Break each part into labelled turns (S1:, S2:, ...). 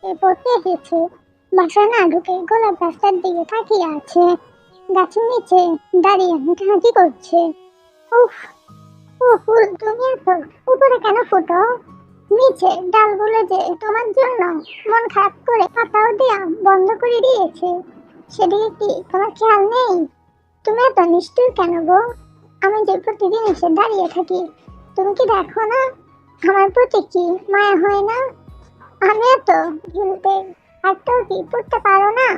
S1: পড়তে এসেছে। বাসায় না ঢুকে গোলাপ গাছটার দিকে তাকিয়ে আছে। গাছের নিচে দাঁড়িয়ে হাঁটাহাঁটি করছে। উফ, ও ফুল, তুমি এত উপরে কেন ফুটো? নিচে ডালগুলো যে তোমার জন্য মন খারাপ করে পাতাও দেয়া বন্ধ করে দিয়েছে, সেদিকে কি তোমার খেয়াল নেই? তুমি এত নিষ্ঠুর কেন গো? আমি যে প্রতিদিন এসে দাঁড়িয়ে থাকি, তুমি কি দেখো না আমার প্রতি কি মায়া হয় না? আমি এত ঝুলতে একটাও কি পড়তে পারো না?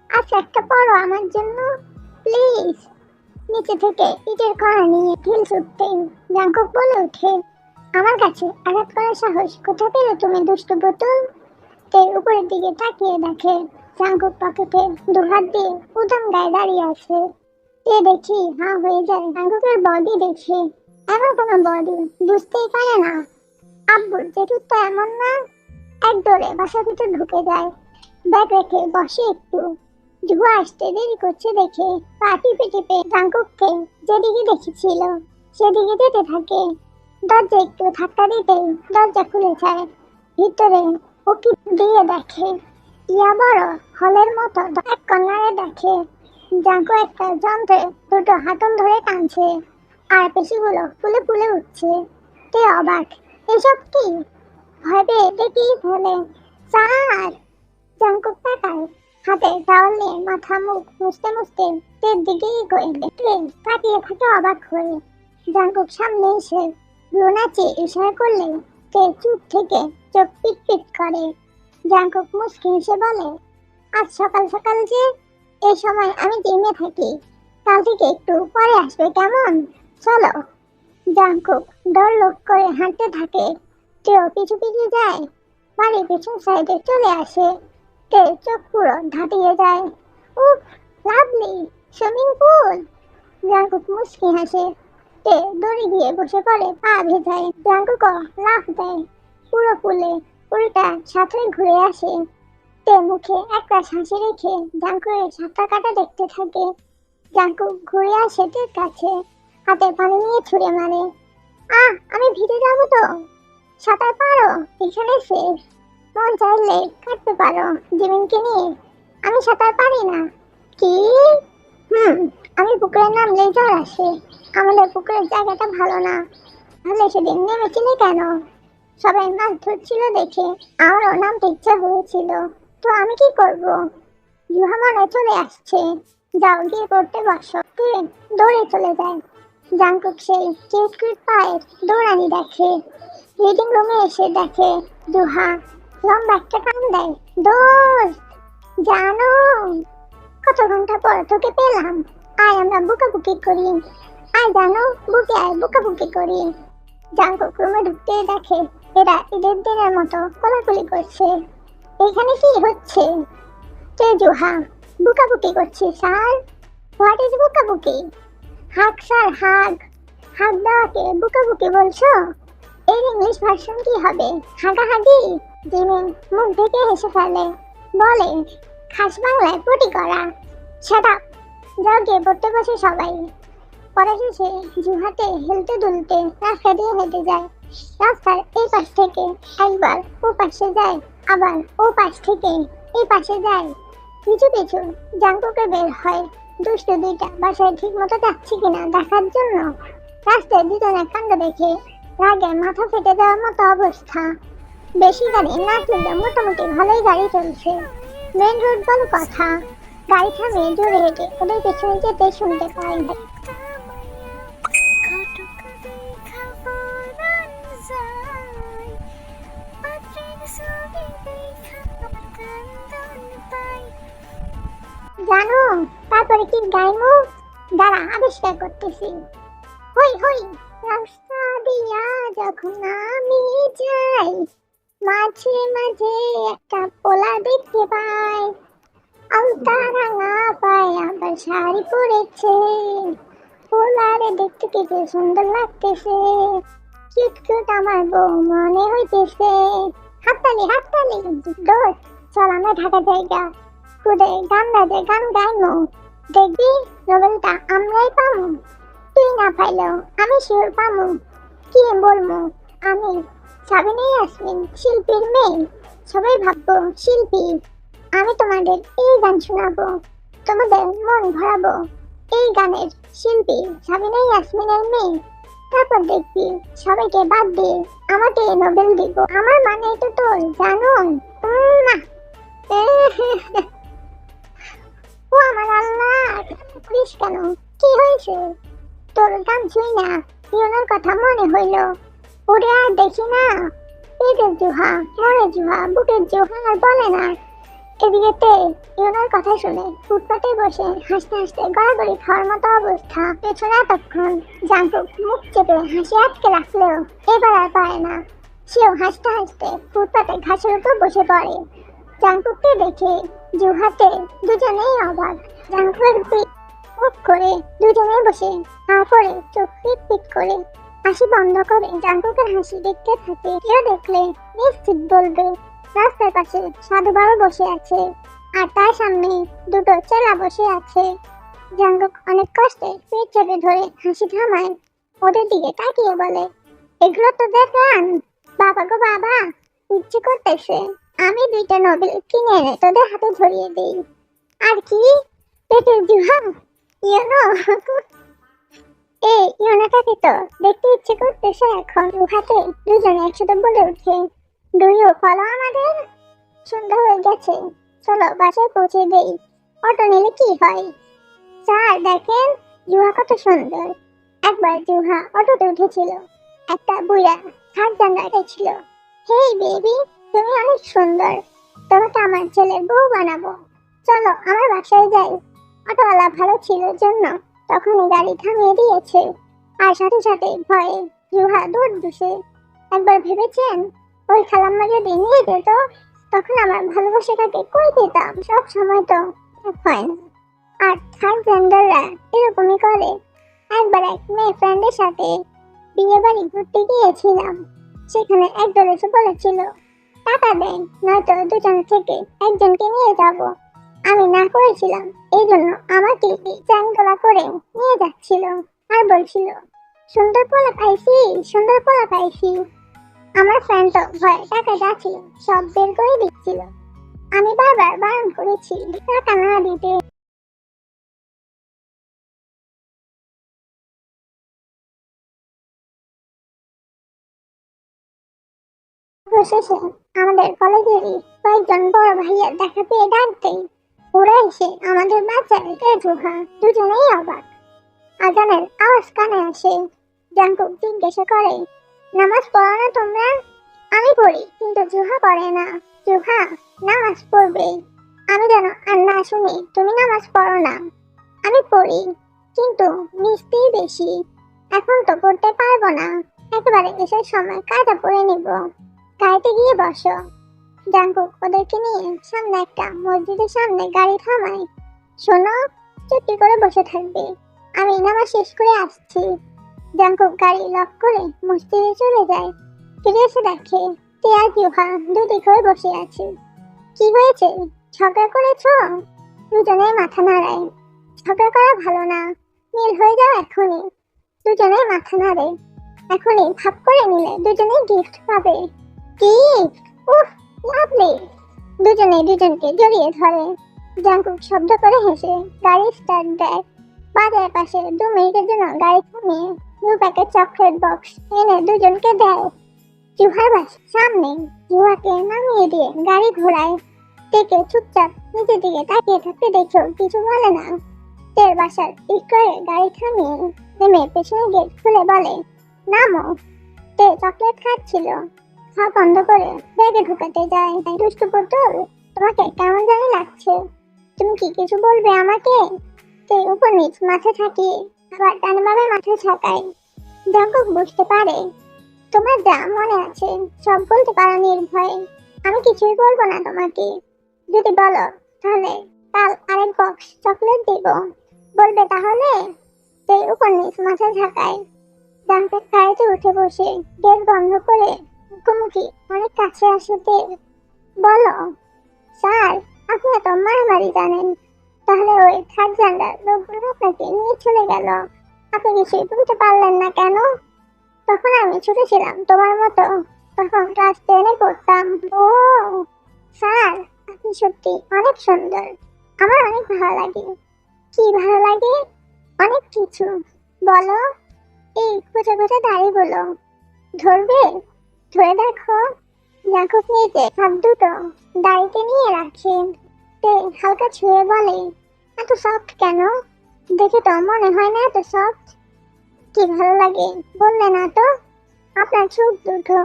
S1: আচ্ছা, একটা পড়ো আমার জন্য প্লিজ। নিচে থেকে ইটের কড়া নিয়ে ঢিল ছুটতেই জাঙ্কুক বলে ওঠে, আমার কাছে আঘাত করার সাহস কোথা পেলে তুমি দুষ্টু বোতল? তে উপরের দিকে তাকিয়ে দেখে জাঙ্কুক পকেটে দুহাত দিয়ে উদাম গায়ে দাঁড়িয়ে আছে। তে দেখি হাঁ হয়ে যায়। জাঙ্কুকের বডি দেখে এমন কোনো বডি বুঝতেই পারে না। আব্বুর জেঠুর তো এমন না। এক দৌড়ে বাসার ভিতর ঢুকে যায়। ব্যাগ রেখে বসে একটু। জুয়া আসতে দেরি করছে দেখে পা টিপে টিপে জাঙ্কুককে যেদিকে দেখেছিল সেদিকে যেতে থাকে। দরজা একটু ধাক্কা দিতেই দরজা খুলে যায়। ভিতরে উকি দিয়ে দেখে ইয়া বড় হলের মতো এক কর্নারে দেখে জাঙ্কু একটা যন্ত্রে দুটো হাতল ধরে টানছে, আর পেশিগুলো ফুলে ফুলে উঠছে। তে অবাক, এসব কি? ভয় পেয়ে ডেকেই ফেলে, স্যার! জাঙ্কুক তাকায়, হাতে টাওয়াল নিয়ে মাথা মুখ মুছতে মুছতে তের দিকেই এগোয়। তে তাকিয়ে থাকে অবাক হয়ে। জাঙ্কুক সামনে এসে ভ্রু নাচিয়ে ইশারা করলে তে চুপ থেকে চোখ পিট পিট করে। জাঙ্কুক মুচকি হেসে বলে, আজ সকাল সকাল যে, এই সময় আমি জিমে থাকি, কাল থেকে একটু পরে আসবে কেমন? চলো। জাঙ্কুক ডর লোক করে হাঁটতে থাকে। তেও পিছু পিছু যায়। বাড়ির পেছন সাইডে চলে আসে। তে চোখ পুরো ধাঁধিয়ে যায়। উফ, লাভলি সুইমিং পুল! জাঙ্কুক মুচকি হাসে। তে দড়ি দিয়ে বসে পড়ে পা ভেজায়। জাঙ্কুকও লাফ দেয়। পুরো পুলে উল্টা সাথে ঘুরে আসে। তে মুখে একটা হাসি রেখে জাঙ্কুকের সাঁতার কাটা দেখতে থাকে। জাঙ্কুক ঘুরে আসে তের কাছে, হাতে পানি নিয়ে ছুঁড়ে মারে। আমি ভিজে যাবো তো। সাঁতার পারো? এখানে সেফ। মন চাইলে কাটতে পারো জিমিনকে নিয়ে। আমি সাঁতার পারি না। কি? আমি পুকুরে নামলেই জ্বর আসে। আমাদের পুকুরের জায়গাটা ভালো না। তাহলে সেদিন নেমেছিলে কেন? সবাই মাছ ধরছিল দেখে আমারও নামতে ইচ্ছা হয়েছিল, তো আমি কি করব? জুহা মনে চলে আসছে। যাও গিয়ে পড়তে বসো। দৌড়ে চলে যায়। জাঙ্কুক সেই কিউট কিউট পায়ের দৌড়ানি দেখে। রিডিং রুমে এসে দেখে জুহা লম্বা একটা কান দেয়। দোস্ত, জানো কত ঘন্টা পর তোকে পেলাম। আয় আমরা বুকাবুকি করি। আয় জানো, বুকে আয় বুকাবুকি করি। জাঙ্কুক রুমে ঢুকতে দেখে এরা ঈদের দিনের মতো কোলাকুলি করছে। এখানে কি হচ্ছে? তে জুহা, বুকাবুকি করছি স্যার। হোয়াট ইজ বুকাবুকি? Hug sir, hug. হাগ দেওয়াকে বুকাবুকি বলছো? এর ইংলিশ ভার্সন কি হবে? হাগাহাগি? জিমিন মুখ ঢেকে হেসে ফেলে, বলে, খাস বাংলায় পটি করা। Shut up. যাও গিয়ে পড়তে বসে সবাই। পরে শেষে জুহাতে হেলতে দুলতে রাস্তা দিয়ে হেঁটে যায়। রাস্তার এই পাশ থেকে একবার ও পাশে যায়, আবার ও পাশ থেকে এই পাশে যায়। পিছু পিছু জাঙ্কুকে বের হয় দুষ্টু দুইটা বাসায় ঠিক মতো যাচ্ছে কিনা দেখার জন্য। রাস্তায় দুজনের কাণ্ড দেখে রাগে মাথা ফেটে যাওয়ার মতো অবস্থা। বেশি গাড়ি না চললে মোটামুটি ভালোই গাড়ি চলছে। মেন রোড বলে কথা। গাড়ি থামিয়ে জোরে হেঁটে ওদের পেছনে যেতে শুনতে পাই। জানো তারপরে কি গাইমু? দাঁড়া, আবিষ্কার করতেছি। হই হই, রাস্তা দিয়া যখন আমি যাই, মাঝে মাঝে একটা পোলা দেখতে পাই। আলতা রাঙা পায় আবার শাড়ি পরেছে। পোলারে দেখতে কি যে সুন্দর লাগতেছে। কিউট কিউট আমার বউ মনে হইতেছে। হাততালি হাততালি। দোস্ত, চল আমরা ঢাকা জায়গা খুদে গান বাজে গান গাইমু। দেখবি নোবেলটা আমরাই পামু। তুই না পাইলেও আমি শিওর পামু। কি বলমু? আমি সাবিনা ইয়াসমিন শিল্পীর মেয়ে। সবাই ভাববো শিল্পী। আমি তোমাদের এই গান শোনাবো, তোমাদের মন ভরাবো এই গানের শিল্পী সাবিনা ইয়াসমিনের মেয়ে। তারপর দেখবি সবাইকে বাদ দিয়ে আমাকে নোবেল দিব। আমার মানে তো তোর জানো না। ও আমার আল্লাহ, পুলিশ কেন? কি হয়েছে? তোর গান শুই না ইউনোর কথা মনে হইল। ওরে আর দেখি না, পেটের জুহা, মনের জুহা, বুকের জুহা আর বলে না। এদিকে ইউনোর কথা শুনে ফুটপাতে বসে হাসতে হাসতে গড়াগড়ি খাওয়ার মতো অবস্থা। পেছনে এতক্ষণ জাঙ্কুক মুখ চেপে হাসি আটকে রাখলেও এবার আর পারে না। সেও হাসতে হাসতে ফুটপাতে ঘাসের উপর বসে পড়ে। জাঙ্কুককে দেখে জুহাতে দুজনেই অবাক। জাঙ্কুকের পিঠ মুখ করে দুজনে বসে হা করে চোখ পিট পিট করে হাসি বন্ধ করে জাঙ্কুকের হাসি দেখতে থাকে। কেউ দেখলে নিশ্চিত বলবে রাস্তার পাশে সাধু বাবা বসে আছে আর তার সামনে দুটো চেলা বসে আছে। জাঙ্কুক অনেক কষ্টে পেট চেপে ধরে হাসি থামায়, ওদের দিকে তাকিয়ে বলে, এগুলো তোদের গান? বাবা গো বাবা, ইচ্ছে করতেছে আমি 2টা নোবেল কিনে এনে তোদের হাতে ধরিয়ে দেই। আর কি পেটের জুহা? ইউনো এই ইউনোটাকে তো দেখতে ইচ্ছে করতেছে এখন। হাতে দুজনে একসাথে বলে উঠে, ডু ইউ ফলো আমাদের? সন্ধ্যা হয়ে গেছে, চলো বাসায় পৌঁছে দেই। অটো নিলে কি হয়? স্যার দেখেন জুহা কত সুন্দর। একবার জুহা অটোতে উঠেছিল, একটা বুড়া থার্ড জেন্ডারে ছিল। হেই বেবি, তুমি অনেক সুন্দর, তোমাকে আমার ছেলের বউ বানাবো, চলো আমার বাসায় যাই। অটোওয়ালা ভালো ছিল জন্য তখনই গাড়ি থামিয়ে দিয়েছে। আর সাথে সাথে ভয়ে জুহা দৌড় দিছে। একবার ভেবেছেন ওই খালাম্মা যদি নিয়ে যেত তখন আমার ভালোবাসাটাকে কই দিতাম? সব সময় তো হয় না। আর থার্ড জেন্ডাররা এরকমই করে। একবার এক মেয়ে ফ্রেন্ডের সাথে বিয়ে বাড়ি ঘুরতে গিয়েছিলাম, সেখানে একদল এসে বলেছিল টাকা দেন নয়তো দুজন থেকে একজনকে নিয়ে যাব। আমি না করেছিলাম, এই জন্য আমাকে চ্যাংদোলা করে নিয়ে যাচ্ছিল আর বলছিল সুন্দর পোলা পাইছি, সুন্দর পোলা পাইছি। আমার ফ্রেন্ড তো ভয়ে টাকা যাচ্ছিল সব বের করে দিচ্ছিল। আমি বারবার বারণ করেছি টাকা না দিতে। অবশেষে আমাদের কলেজেরই কয়েকজন বড় ভাইয়া দেখা পেয়ে ডাক দেয়। ওরা এসে আমাদের বাচ্চার জুহা দুজনেই অবাক। আজানের আওয়াজ কানে আসে। জাঙ্কুক জিজ্ঞাসা করে, নামাজ পড়ো না তোমরা? আমি পড়ি, কিন্তু জুহা পড়ে না। জুহা নামাজ পড়বে, আমি যেন আর না শুনি তুমি নামাজ পড়ো না। আমি পড়ি, কিন্তু মিষ্টি বেশি, এখন তো পড়তে পারবো না, একেবারে এসের সময় কাজা পড়ে নিব। গাড়িতে গিয়ে বসো। জাঙ্কুক ওদেরকে নিয়ে সামনে একটা মসজিদের সামনে গাড়ি থামায়। শোনো, চুপটি করে বসে থাকবে, আমি নামাজ শেষ করে আসছি। জাঙ্কুক গাড়ি লক করে মসজিদে চলে যায়। ফিরে এসে দেখে টিয়া জুহা দুদিক হয়ে বসে আছে। কি হয়েছে, ঝগড়া করেছ? দুজনেই মাথা নাড়ায়। ঝগড়া করা ভালো না, মিল হয়ে যাও এখনই। দুজনেই মাথা নাড়ে। এখনই ভাব করে নিলে দুজনেই গিফট পাবে। গিফট? উফ, লাভলি। দুজনেই দুজনকে জড়িয়ে ধরে। জাঙ্কুক শব্দ করে হেসে গাড়ি স্টার্ট দেয়। বাজারের পাশে 2 মিনিটের জন্য গাড়ি থামিয়ে 2 প্যাকেট চকলেট বক্স এনে দুজনকে দেয়। জুহার বাসার সামনে জুহাকে নামিয়ে দিয়ে গাড়ি ঘোরায়। দেখে চুপচাপ নিচের দিকে তাকিয়ে থাকতে দেখেও কিছু বলে না। তের বাসার ঠিক করে গাড়ি থামিয়ে নেমে পেছনে গেট খুলে বলে, নামো। তে চকলেট খাচ্ছিল, খাওয়া বন্ধ করে ব্যাগে ঢুকাতে যায়। দুষ্টু পুতুল, তোমাকে কেমন জানি লাগছে, তুমি কি কিছু বলবে আমাকে? তে উপর নিচ মাথা ঠাকিয়ে আবার ডানে বামে মাথা ঝাঁকায়। জাঙ্কুক বুঝতে পারে তোমার যা মনে আছে সব বলতে পারো নির্ভয়ে। আমি কিছুই বলবো না তোমাকে, যদি বলো তাহলে কাল আরেক বক্স চকলেট দিব। বলবে তাহলে? তে উপর নিচ মাথা ঝাঁকায়। জাঙ্কুক গাড়িতে উঠে বসে গেট বন্ধ করে মুখোমুখি অনেক কাছে আসে তে। বলো স্যার, আপনি এত মারামারি জানেন, তাহলে ওই থার্ড জেন্ডার লোকগুলো আপনাকে নিয়ে চলে গেল, আপনি কিছুই বুঝতে পারলেন না কেন? তখন আমি ছোট ছিলাম তোমার মতো, তখন ক্লাস 10-এ পড়তাম। ও, স্যার, আপনি সত্যি অনেক সুন্দর। আমার অনেক ভালো লাগে। কি ভালো লাগে? অনেক কিছু। বলো। এই খোঁচা খোঁচা দাড়িগুলো ধরবে? ধরে দেখো। জাকুব নিজে হাত দুটো দাড়িতে নিয়ে রাখে। তে হালকা ছুঁয়ে বলে, এত সফট কেন? দেখে তো মনে হয় না এত সফট। কি ভালো লাগে বললে না তো? আপনার চোখ দুটো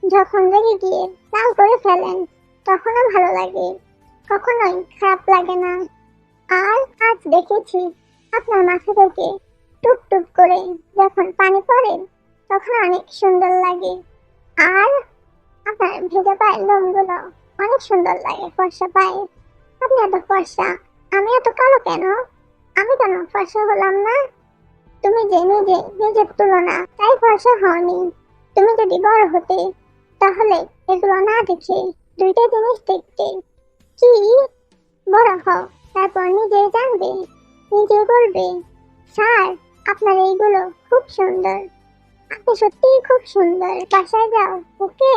S1: যখন রেগে গিয়ে লাল করে ফেলেন, তখনও ভালো লাগে। কখনোই খারাপ লাগে না। আর আজ দেখেছি আপনার মাথা থেকে টুপ টুপ করে যখন পানি পড়ে, তখন অনেক সুন্দর লাগে। আর আপনার ভেজা পায়ের লোমগুলো অনেক সুন্দর লাগে, ফর্সা পায়ে। আপনি এত ফর্সা, আমি এত কালো কেন? আমি কেন ফর্সা হলাম না? তুমি যে নিজে নিজের তুলনা, তাই ফর্সা হওনি। তুমি যদি বড় হতে, তাহলে এগুলো না দেখে দুইটা জিনিস দেখতে। কি? বড় হও, তারপর নিজেই জানবে, নিজে বলবে, স্যার, আপনার এইগুলো খুব সুন্দর। আপনি সত্যিই খুব সুন্দর। বাসায় যাও, ওকে?